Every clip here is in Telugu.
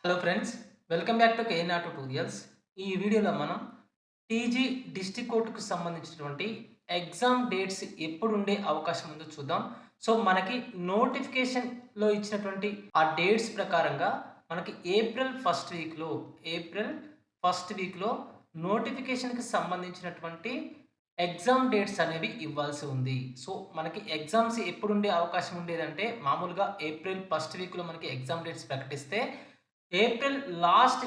Hello friends, welcome back to KNR tutorials. ఈ వీడియోలో మనం టీజీ డిస్ట్రిక్ట్ కోర్టుకు సంబంధించినటువంటి ఎగ్జామ్ డేట్స్ ఎప్పుడు ఉండే అవకాశం ఉందో చూద్దాం. సో మనకి నోటిఫికేషన్లో ఇచ్చినటువంటి ఆ డేట్స్ ప్రకారంగా మనకి ఏప్రిల్ ఫస్ట్ వీక్లో నోటిఫికేషన్కి సంబంధించినటువంటి ఎగ్జామ్ డేట్స్ అనేవి ఇవ్వాల్సి ఉంది. సో మనకి ఎగ్జామ్స్ ఎప్పుడు ఉండే అవకాశం ఉండేదంటే మామూలుగా ఏప్రిల్ ఫస్ట్ వీక్లో మనకి ఎగ్జామ్ డేట్స్ ప్రకటిస్తే ఏప్రిల్ లాస్ట్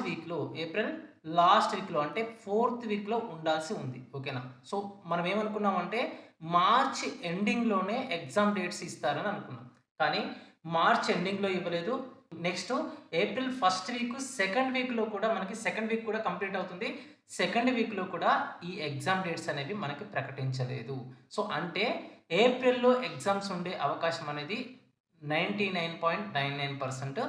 వీక్‌లో అంటే ఫోర్త్ వీక్‌లో ఉండాల్సి ఉంది. ఓకేనా? సో మనం ఏమనుకున్నామంటే మార్చ్ ఎండింగ్‌లోనే ఎగ్జామ్ డేట్స్ ఇస్తారని అనుకున్నాం. కానీ మార్చ్ ఎండింగ్‌లో ఇవ్వలేదు. Next April first week, second వీక్‌లో కూడా మనకి సెకండ్ వీక్ కూడా కంప్లీట్ అవుతుంది. సెకండ్ వీక్‌లో కూడా ఈ ఎగ్జామ్ డేట్స్ అనేవి మనకి ప్రకటించలేదు. సో అంటే ఏప్రిల్‌లో ఎగ్జామ్స్ ఉండే అవకాశం అనేది 99.99%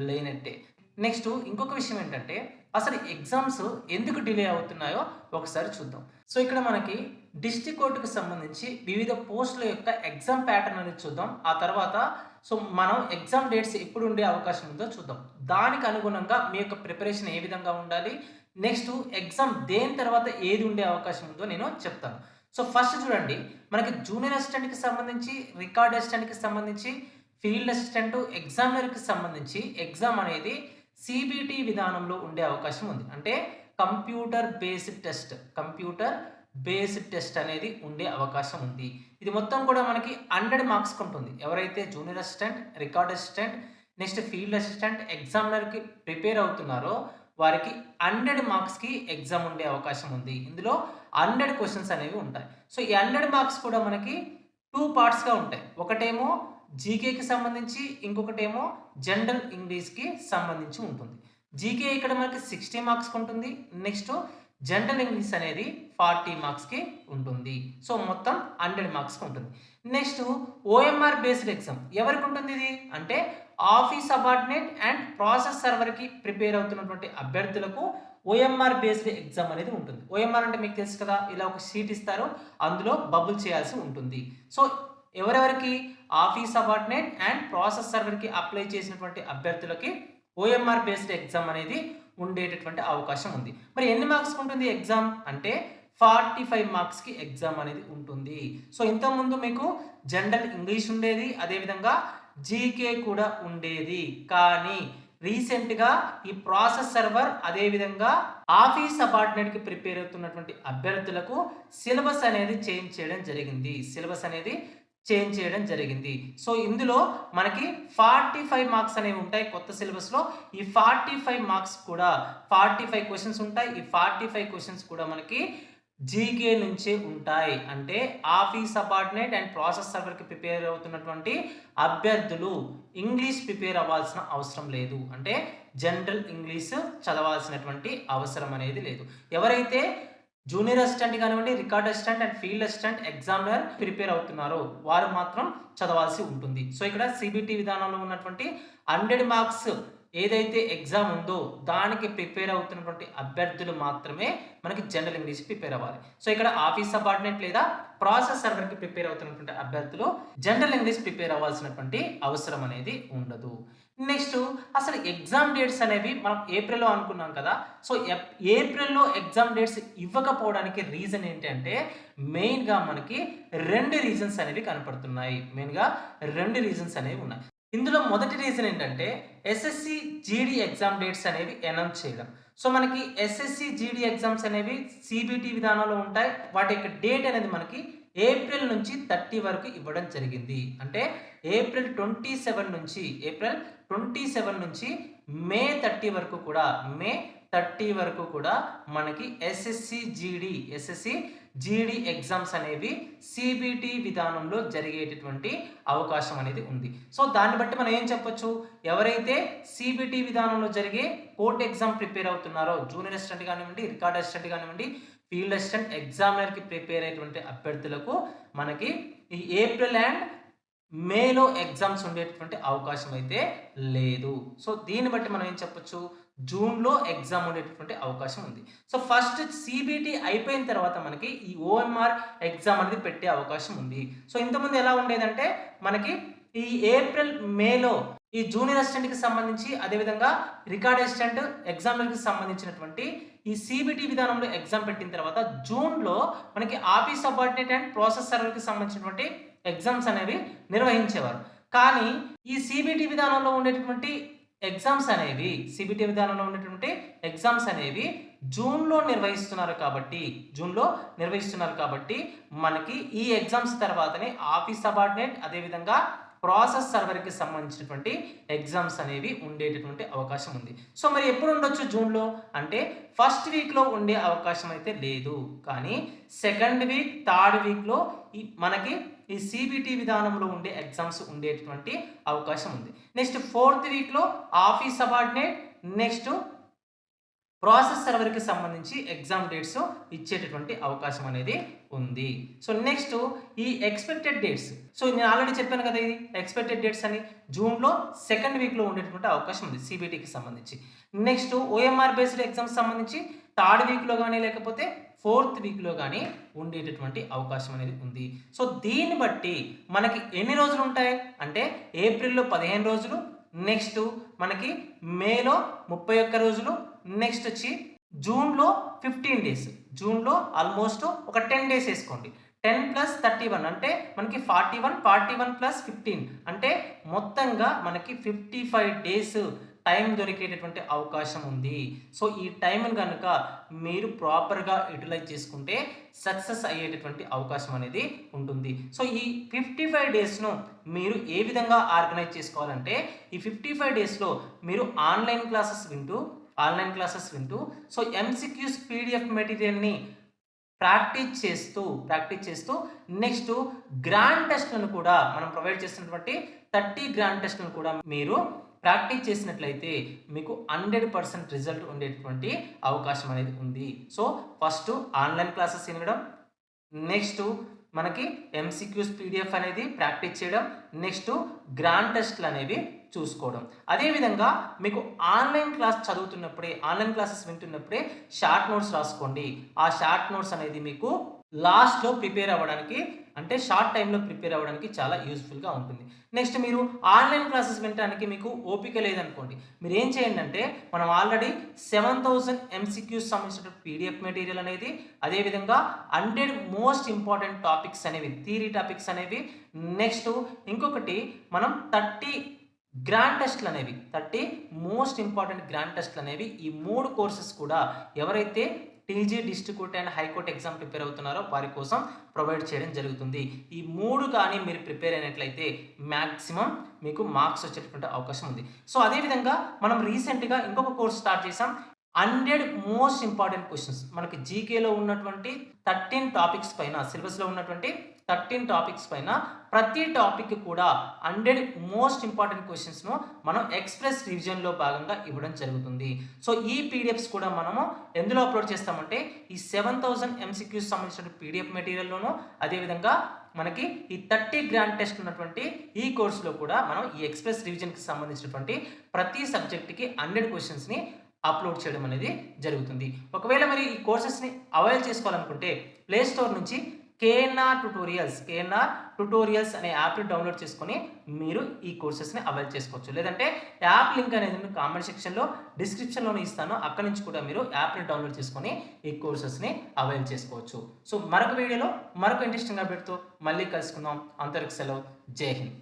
లేనట్టే. నెక్స్ట్ ఇంకొక విషయం ఏంటంటే, అసలు ఎగ్జామ్స్ ఎందుకు డిలే అవుతున్నాయో ఒకసారి చూద్దాం. సో, ఇక్కడ మనకి డిస్ట్రిక్ట్ కోర్ట్‌కి సంబంధించి వివిధ పోస్టుల యొక్క ఎగ్జామ్ ప్యాటర్న్ అనేది చూద్దాం. ఆ తర్వాత మనం ఎగ్జామ్ డేట్స్ ఎప్పుడు ఉండే అవకాశం ఉందో చూద్దాం. దానికి అనుగుణంగా మీ యొక్క ప్రిపరేషన్ ఏ విధంగా ఉండాలి? నెక్స్ట్ ఎగ్జామ్ దేని తర్వాత ఏది ఉండే అవకాశం ఉందో నేను చెప్తాను. సో, ఫస్ట్ చూడండి, మనకి జూనియర్ అసిస్టెంట్‌కి సంబంధించి, రికార్డ్ అసిస్టెంట్‌కి సంబంధించి, ఫీల్డ్ అసిస్టెంట్, ఎగ్జామినర్‌కి సంబంధించి ఎగ్జామ్ అనేది సీబీటీ విధానంలో ఉండే అవకాశం ఉంది. అంటే కంప్యూటర్ బేస్డ్ టెస్ట్ అనేది ఉండే అవకాశం ఉంది. ఇది మొత్తం కూడా మనకి 100 మార్క్స్‌కి ఉంటుంది. ఎవరైతే junior assistant, record assistant, next field assistant, ఎగ్జామినర్‌కి ప్రిపేర్ అవుతున్నారో వారికి 100 మార్క్స్‌కి ఎగ్జామ్ ఉండే అవకాశం ఉంది. ఇందులో 100 క్వెషన్స్ అనేవి ఉంటాయి. సో, ఈ 100 మార్క్స్ కూడా మనకి 2 పార్ట్స్‌గా ఉంటాయి. ఒకటేమో జీకేకి సంబంధించి, ఇంకొకటేమో జనరల్ ఇంగ్లీష్‌కి సంబంధించి ఉంటుంది. జీకే ఇక్కడ మనకి 60 మార్క్స్‌కి ఉంటుంది. నెక్స్ట్ జనరల్ ఇంగ్లీష్ అనేది 40 మార్క్స్‌కి ఉంటుంది. సో, మొత్తం 100 మార్క్స్‌కి ఉంటుంది. నెక్స్ట్ ఓఎంఆర్ బేస్డ్ ఎగ్జామ్ ఎవరికి ఉంటుంది ఇది? అంటే ఆఫీస్ సబార్డినేట్ అండ్ ప్రాసెస్ సర్వర్‌కి ప్రిపేర్ అవుతున్నటువంటి అభ్యర్థులకు ఓఎంఆర్ బేస్డ్ ఎగ్జామ్ అనేది ఉంటుంది. ఓఎంఆర్ అంటే మీకు తెలుసు కదా! ఇలా ఒక షీట్ ఇస్తారు. అందులో బబుల్ చేయాల్సి ఉంటుంది. సో, ఎవరెవరికి? ఆఫీస్ సబార్డినేట్ అండ్ ప్రాసెస్ సర్వర్‌కి అప్లై చేసినటువంటి అభ్యర్థులకి ఓఎంఆర్ బేస్డ్ ఎగ్జామ్ అనేది ఉండేటటువంటి అవకాశం ఉంది. మరి ఎన్ని మార్క్స్‌కి ఉంటుంది ఎగ్జామ్ అంటే 45 మార్క్స్‌కి ఎగ్జామ్ అనేది ఉంటుంది. సో, ఇంతకుముందు మీకు జనరల్ ఇంగ్లీష్ ఉండేది. అదేవిధంగా జీకే కూడా ఉండేది. కానీ రీసెంట్‌గా ఈ ప్రాసెస్ సర్వర్ అదేవిధంగా ఆఫీస్ సబార్డినేట్‌కి ప్రిపేర్ అవుతున్నటువంటి అభ్యర్థులకు సిలబస్ అనేది చేంజ్ చేయడం జరిగింది. సో, ఇందులో మనకి 45 మార్క్స్ అనేవి ఉంటాయి కొత్త సిలబస్‌లో. ఈ 45 మార్క్స్ కూడా 45 క్వెషన్స్ ఉంటాయి. ఈ 45 క్వెషన్స్ కూడా మనకి జీకే నుంచే ఉంటాయి. అంటే ఆఫీస్ సబార్డినేట్ అండ్ ప్రాసెస్ సర్వర్‌కి ప్రిపేర్ అవుతున్నటువంటి అభ్యర్థులు ఇంగ్లీష్ ప్రిపేర్ అవ్వాల్సిన అవసరం లేదు. అంటే జనరల్ ఇంగ్లీష్ చదవాల్సినటువంటి అవసరం అనేది లేదు. ఎవరైతే జూనియర్ అసిస్టెంట్ కానివ్వండి, record assistant and field assistant examiner prepare అవుతున్నారో వారు మాత్రం చదవాల్సి ఉంటుంది. సో, ఇక్కడ సీబీటీ విధానంలో ఉన్నటువంటి 100 మార్క్స్ ఏదైతే ఎగ్జామ్ ఉందో దానికి ప్రిపేర్ అవుతున్నటువంటి అభ్యర్థులు మాత్రమే మనకి జనరల్ ఇంగ్లీష్ ప్రిపేర్ అవ్వాలి. సో, ఇక్కడ ఆఫీస్ సబార్డినేట్ లేదా ప్రాసెస్ సర్వర్‌కి ప్రిపేర్ అవుతున్నటువంటి అభ్యర్థులు జనరల్ ఇంగ్లీష్ ప్రిపేర్ అవ్వాల్సినటువంటి అవసరం అనేది ఉండదు. నెక్స్ట్ అసలు ఎగ్జామ్ డేట్స్ అనేవి మనం ఏప్రిల్‌లో అనుకున్నాం కదా! సో, ఏప్రిల్‌లో ఎగ్జామ్ డేట్స్ ఇవ్వకపోవడానికి రీజన్ ఏంటంటే మెయిన్‌గా మనకి 2 రీజన్స్ అనేవి కనపడుతున్నాయి. మెయిన్‌గా 2 రీజన్స్ అనేవి ఉన్నాయి. ఇందులో మొదటి రీజన్ ఏంటంటే ఎస్ఎస్‌సి, జీడీ ఎగ్జామ్ డేట్స్ అనేవి అనౌన్స్ చేయడం. సో, మనకి ఎస్ఎస్‌సి, జీడీ ఎగ్జామ్స్ అనేవి సీబీటీ విధానంలో ఉంటాయి. వాటి యొక్క డేట్ అనేది మనకి ఏప్రిల్ నుంచి 30 వరకు ఇవ్వడం జరిగింది. అంటే ఏప్రిల్ 27 నుంచి మే 30 వరకు కూడా మనకి ఎస్ఎస్‌సి, జీడీ ఎగ్జామ్స్ అనేవి సీబీటీ విధానంలో జరిగేటటువంటి అవకాశం అనేది ఉంది. సో, దాన్ని బట్టి మనం ఏం చెప్పొచ్చు? ఎవరైతే సీబీటీ విధానంలో జరిగే కోర్ట్ ఎగ్జామ్ ప్రిపేర్ అవుతున్నారో జూనియర్ అసిస్టెంట్ కానివ్వండి, రికార్డ్ అసిస్టెంట్ కానివ్వండి, ఫీల్డ్ అసిస్టెంట్ ఎగ్జామినర్‌కి ప్రిపేర్ అయ్యేటువంటి అభ్యర్థులకు మనకి ఈ ఏప్రిల్ అండ్ మేలో ఎగ్జామ్స్ ఉండేటటువంటి అవకాశం అయితే లేదు. సో, దీన్ని బట్టి మనం ఏం చెప్పొచ్చు? జూన్‌లో ఎగ్జామ్ ఉండేటటువంటి అవకాశం ఉంది. సో, ఫస్ట్ సీబీటీ అయిపోయిన తర్వాత మనకి ఈ ఓఎంఆర్ ఎగ్జామ్ అనేది పెట్టే అవకాశం ఉంది. సో, ఇంతకుముందు ఎలా ఉండేదంటే మనకి ఈ ఏప్రిల్, మేలో ఈ జూనియర్ అసిస్టెంట్‌కి సంబంధించి అదేవిధంగా రికార్డ్ అసిస్టెంట్ ఎగ్జామినర్‌కి సంబంధించినటువంటి ఈ సీబీటీ విధానంలో ఎగ్జామ్ పెట్టిన తర్వాత జూన్‌లో మనకి ఆఫీస్ సబార్డినేట్ అండ్ ప్రాసెస్ సర్వర్‌కి సంబంధించినటువంటి ఎగ్జామ్స్ అనేవి నిర్వహించేవారు. కానీ ఈ సీబీటీ విధానంలో ఉండేటటువంటి సీబీటీ విధానంలో ఉండేటువంటి ఎగ్జామ్స్ అనేవి జూన్‌లో నిర్వహిస్తున్నారు కాబట్టి మనకి ఈ ఎగ్జామ్స్ తర్వాతనే ఆఫీస్ సబార్డినేట్ అదేవిధంగా ప్రాసెస్ సర్వర్‌కి సంబంధించినటువంటి ఎగ్జామ్స్ అనేవి ఉండేటటువంటి అవకాశం ఉంది. సో, మరి ఎప్పుడు ఉండొచ్చు జూన్‌లో అంటే ఫస్ట్ వీక్‌లో ఉండే అవకాశం అయితే లేదు. కానీ సెకండ్ వీక్, థర్డ్ వీక్‌లో మనకి ఈ సీబీటీ విధానంలో ఉండే ఎగ్జామ్స్ ఉండేటటువంటి అవకాశం ఉంది. నెక్స్ట్ ఫోర్త్ వీక్‌లో ఆఫీస్ సబార్డినేట్, నెక్స్ట్ ప్రాసెస్ సర్వర్‌కి సంబంధించి ఎగ్జామ్ డేట్స్ ఇచ్చేటటువంటి అవకాశం అనేది ఉంది. సో, నెక్స్ట్ ఈ ఎక్స్‌పెక్టెడ్ డేట్స్. సో, నేను ఆల్రెడీ చెప్పాను కదా! ఇది ఎక్స్‌పెక్టెడ్ డేట్స్ అని జూన్‌లో సెకండ్ వీక్‌లో ఉండేటటువంటి అవకాశం ఉంది సీబీటీకి సంబంధించి. నెక్స్ట్ ఓఎంఆర్ బేస్డ్ ఎగ్జామ్స్ సంబంధించి థర్డ్ వీక్‌లో గాని లేకపోతే ఫోర్త్ వీక్‌లో గాని ఉండేటటువంటి అవకాశం అనేది ఉంది. సో, దీన్ని బట్టి మనకి ఎన్ని రోజులు ఉంటాయి అంటే ఏప్రిల్‌లో 15 రోజులు, నెక్స్ట్ మనకి మేలో 31 రోజులు, నెక్స్ట్ వచ్చి జూన్‌లో 15 డేస్. జూన్‌లో ఆల్మోస్ట్ ఒక 10 డేస్ ఏసుకోండి. 10 + 31 అంటే మనకి 41, 41 + 15 అంటే మొత్తంగా మనకి 55 డేస్ టైం దొరికేటటువంటి అవకాశం ఉంది. సో, ఈ టైంని గనుక మీరు ప్రాపర్‌గా యుటిలైజ్ చేసుకుంటే సక్సెస్ అయ్యేటటువంటి అవకాశం అనేది ఉంటుంది. సో, ఈ 55 డేస్‌ను మీరు ఏ విధంగా ఆర్గనైజ్ చేసుకోవాలంటే ఈ 55 డేస్‌లో మీరు ఆన్‌లైన్ క్లాసెస్ వింటూ సో, ఎంసీక్యూస్ పీడీఎఫ్ మెటీరియల్‌ని ప్రాక్టీస్ చేస్తూ నెక్స్ట్ గ్రాండ్ టెస్ట్‌లను కూడా మనం ప్రొవైడ్ చేస్తున్నటువంటి 30 గ్రాండ్ టెస్ట్‌లను కూడా మీరు ప్రాక్టీస్ చేసినట్లయితే మీకు 100% రిజల్ట్ ఉండేటటువంటి అవకాశం అనేది ఉంది. సో, ఫస్ట్ ఆన్‌లైన్ క్లాసెస్ వినడం, నెక్స్ట్ మనకి ఎంసీక్యూస్ పీడీఎఫ్ అనేది ప్రాక్టీస్ చేయడం, నెక్స్ట్ గ్రాండ్ టెస్ట్‌లు అనేవి చూసుకోవడం. అదేవిధంగా మీకు ఆన్‌లైన్ క్లాసెస్ వింటున్నప్పుడే షార్ట్ నోట్స్ రాసుకోండి. ఆ షార్ట్ నోట్స్ అనేది మీకు లాస్ట్‌లో ప్రిపేర్ అవ్వడానికి అంటే షార్ట్ టైమ్‌లో ప్రిపేర్ అవ్వడానికి చాలా యూజ్‌ఫుల్‌గా ఉంటుంది. నెక్స్ట్ మీరు ఆన్‌లైన్ క్లాసెస్ వినటానికి మీకు ఓపిక లేదనుకోండి. మీరేం చేయండంటే మనం ఆల్రెడీ 7000 ఎంసీక్యూస్ సంబంధించిన పీడీఎఫ్ మెటీరియల్ అనేది అదేవిధంగా 100 మోస్ట్ ఇంపార్టెంట్ టాపిక్స్ అనేవి థియరీ టాపిక్స్ అనేవి నెక్స్ట్ ఇంకొకటి మనం 30 30 మోస్ట్ ఇంపార్టెంట్ గ్రాండ్ టెస్ట్‌లు అనేవి ఈ 3 కోర్సెస్ కూడా ఎవరైతే TG, district and high court exam prepare అవుతున్నారో వారి కోసం ప్రొవైడ్ చేయడం జరుగుతుంది. ఈ 3 కానీ మీరు ప్రిపేర్ అయినట్లయితే మాక్సిమం మీకు మార్క్స్ వచ్చేటటువంటి అవకాశం ఉంది. సో, అదేవిధంగా మనం రీసెంట్‌గా ఇంకొక కోర్స్ స్టార్ట్ చేసాం. 100 మోస్ట్ ఇంపార్టెంట్ క్వెషన్స్ మనకి జీకేలో ఉన్నటువంటి 13 టాపిక్స్ పైన సిలబస్‌లో ఉన్నటువంటి 13 టాపిక్స్ పైన ప్రతి టాపిక్ కూడా 100 మోస్ట్ ఇంపార్టెంట్ క్వెషన్స్‌ను మనం ఎక్స్‌ప్రెస్ రివిజన్‌లో భాగంగా ఇవ్వడం జరుగుతుంది. సో, ఈ పీడీఎఫ్స్ కూడా మనము ఎందులో అప్‌లోడ్ చేస్తామంటే ఈ 7000 ఎంసీక్యూస్ సంబంధించిన పీడీఎఫ్ మెటీరియల్‌లోను అదేవిధంగా మనకి ఈ 30 గ్రాండ్ టెస్ట్ ఉన్నటువంటి ఈ కోర్సులో కూడా మనం ఈ ఎక్స్‌ప్రెస్ రివిజన్‌కి సంబంధించినటువంటి ప్రతి సబ్జెక్ట్‌కి 100 క్వెషన్స్‌ని అప్‌లోడ్ చేయడం అనేది జరుగుతుంది. ఒకవేళ మరి ఈ కోర్సెస్‌ని అవైల్ చేసుకోవాలనుకుంటే ప్లే స్టోర్ నుంచి కేఎన్ఆర్ ట్యుటోరియల్స్ అనే యాప్‌ని డౌన్‌లోడ్ చేసుకొని మీరు ఈ కోర్సెస్‌ని అవైల్ చేసుకోవచ్చు. లేదంటే యాప్ లింక్ అనేది నేను కామెంట్ సెక్షన్‌లో డిస్క్రిప్షన్‌లోనే ఇస్తాను. అక్కడి నుంచి కూడా మీరు యాప్‌ని డౌన్‌లోడ్ చేసుకొని ఈ కోర్సెస్‌ని అవైల్ చేసుకోవచ్చు. సో, మరొక వీడియోలో మరొక ఇంట్రెస్టింగ్ అప్డేట్‌తో మళ్ళీ కలుసుకుందాం. అంతవరకు సెలవు. జై హింద్.